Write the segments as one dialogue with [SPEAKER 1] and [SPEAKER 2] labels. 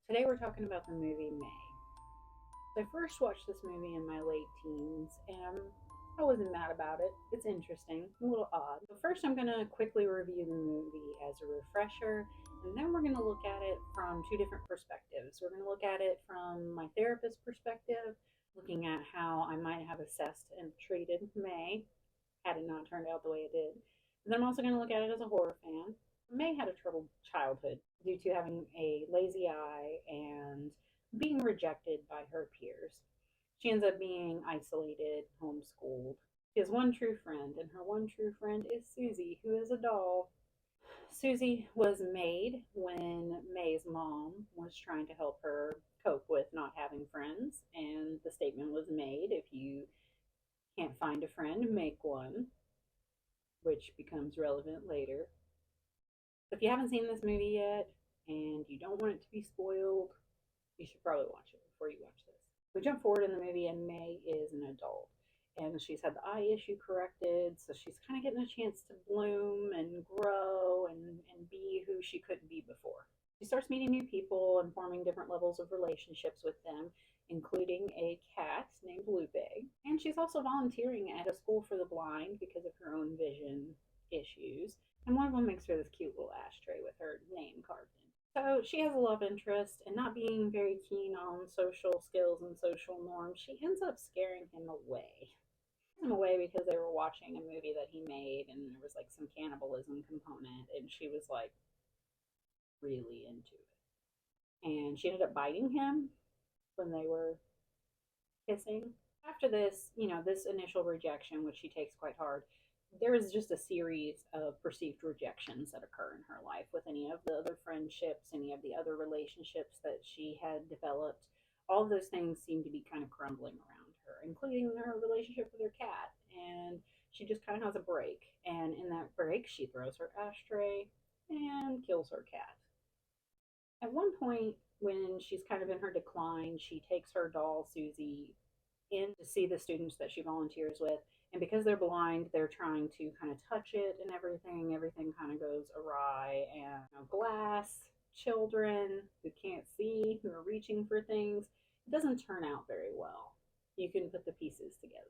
[SPEAKER 1] Today we're talking about the movie May. So I first watched this movie in my late teens and I wasn't mad about it. It's interesting, a little odd. So first I'm going to quickly review the movie as a refresher, and then we're going to look at it from two different perspectives. We're going to look at it from my therapist perspective, looking at how I might have assessed and treated May had it not turned out the way it did. And then I'm also going to look at it as a horror fan. May had a troubled childhood due to having a lazy eye and being rejected by her peers. She ends up being isolated, homeschooled. She has one true friend, and her one true friend is Susie, who is a doll. Susie was made when May's mom was trying to help her cope with not having friends, and the statement was made, if you can't find a friend, make one, which becomes relevant later. So if you haven't seen this movie yet and you don't want it to be spoiled, you should probably watch it before you watch this. We jump forward in the movie, and May is an adult. And she's had the eye issue corrected, so she's kind of getting a chance to bloom and grow and be who she couldn't be before. She starts meeting new people and forming different levels of relationships with them, including a cat named Lupe. And she's also volunteering at a school for the blind because of her own vision issues. And one of them makes her this cute little ashtray with her name carved in. So she has a love interest, and not being very keen on social skills and social norms, she ends up scaring him away. Him away because they were watching a movie that he made, and there was like some cannibalism component, and she was like really into it. And she ended up biting him when they were kissing. After this, this initial rejection, which she takes quite hard, there is just a series of perceived rejections that occur in her life with any of the other friendships, any of the other relationships that she had developed. All of those things seem to be kind of crumbling around her, including her relationship with her cat. And she just kind of has a break. And in that break, she throws her ashtray and kills her cat. At one point, when she's kind of in her decline, she takes her doll, Susie, in to see the students that she volunteers with. And because they're blind, they're trying to kind of touch it and everything. Everything kind of goes awry. And glass, children who can't see, who are reaching for things, it doesn't turn out very well. You can put the pieces together.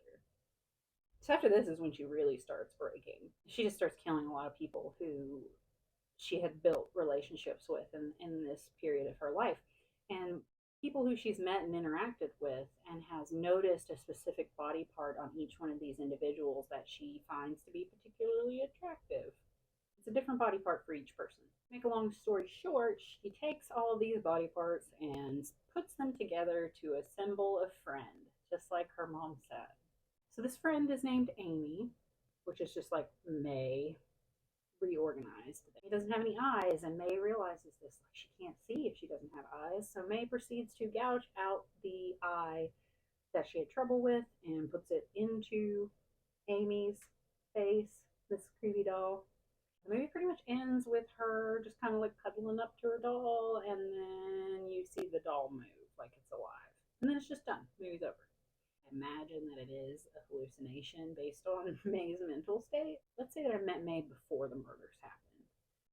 [SPEAKER 1] So after this is when she really starts breaking. She just starts killing a lot of people who she had built relationships with in this period of her life. And people who she's met and interacted with, and has noticed a specific body part on each one of these individuals that she finds to be particularly attractive. It's a different body part for each person. Make a long story short, she takes all of these body parts and puts them together to assemble a friend, just like her mom said. So this friend is named Amy, which is just like May reorganized. He doesn't have any eyes, and May realizes this. Like, she can't see if she doesn't have eyes. So May proceeds to gouge out the eye that she had trouble with and puts it into Amy's face, this creepy doll. The movie pretty much ends with her just kind of like cuddling up to her doll, and then you see the doll move like it's alive. And then it's just done. The movie's over. Imagine that it is a hallucination based on May's mental state. Let's say that I met May before the murders happened.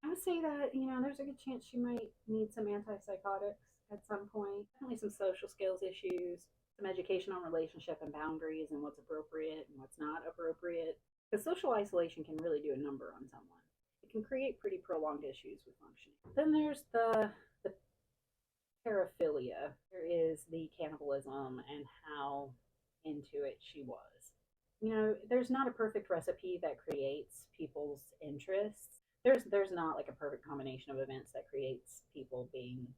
[SPEAKER 1] I would say that, there's a good chance she might need some antipsychotics at some point. Definitely some social skills issues, some education on relationship and boundaries and what's appropriate and what's not appropriate. Because social isolation can really do a number on someone. It can create pretty prolonged issues with functioning. Then there's the paraphilia. There is the cannibalism and how into it she was. There's not a perfect recipe that creates people's interests. There's not like a perfect combination of events that creates people being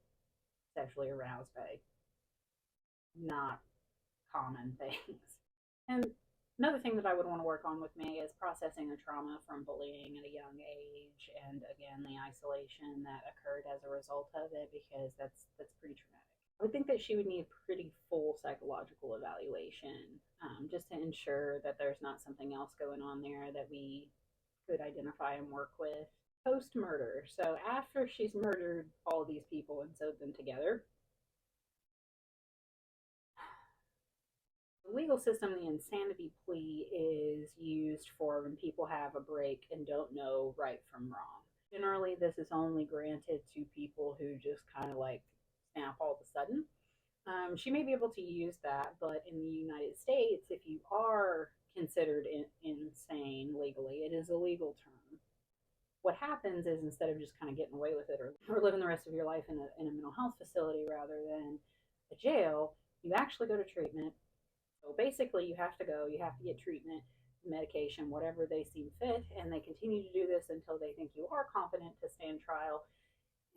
[SPEAKER 1] sexually aroused by not common things. And another thing that I would want to work on with me is processing the trauma from bullying at a young age, and again the isolation that occurred as a result of it, because that's pretty traumatic. I would think that she would need pretty full psychological evaluation, just to ensure that there's not something else going on there that we could identify and work with. Post murder, so after she's murdered all of these people and sewed them together, the legal system, the insanity plea is used for when people have a break and don't know right from wrong. Generally, this is only granted to people who just kind of like snap all of a sudden. She may be able to use that, but in the United States, if you are considered insane legally, it is a legal term. What happens is instead of just kind of getting away with it or living the rest of your life in a mental health facility rather than a jail, you actually go to treatment. So basically, you have to go, you have to get treatment, medication, whatever they seem fit, and they continue to do this until they think you are competent to stand trial,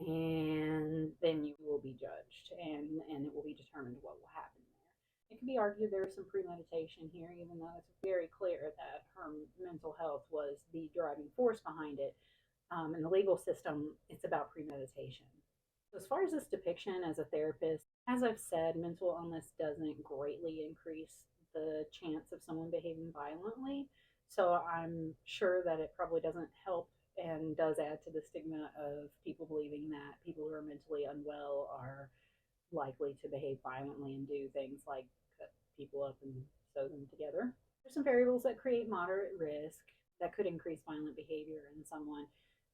[SPEAKER 1] and then you will be judged, and it will be determined what will happen there. It can be argued there was some premeditation here, even though it's very clear that her mental health was the driving force behind it. In the legal system, it's about premeditation. So as far as this depiction as a therapist, as I've said, mental illness doesn't greatly increase the chance of someone behaving violently. So I'm sure that it probably doesn't help and does add to the stigma of people believing that people who are mentally unwell are likely to behave violently and do things like cut people up and sew them together. There's some variables that create moderate risk that could increase violent behavior in someone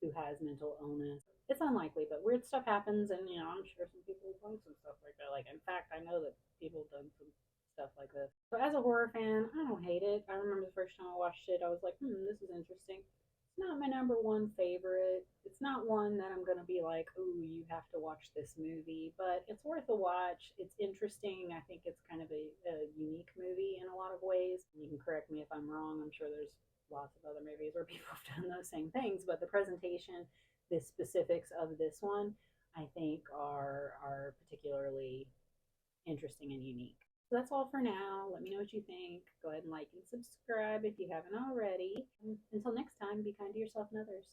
[SPEAKER 1] who has mental illness. It's unlikely, but weird stuff happens, and I'm sure some people have done some stuff like that. Like, in fact, I know that people have done some stuff like this. So, as a horror fan, I don't hate it. I remember the first time I watched it, I was like, this is interesting. It's not my number one favorite. It's not one that I'm gonna be like, ooh, you have to watch this movie, but it's worth a watch. It's interesting. I think it's kind of a unique movie in a lot of ways. You can correct me if I'm wrong. I'm sure there's lots of other movies where people have done those same things, but the presentation, the specifics of this one, I think are particularly interesting and unique. So that's all for now. Let me know what you think. Go ahead and like and subscribe if you haven't already. And until next time, be kind to yourself and others.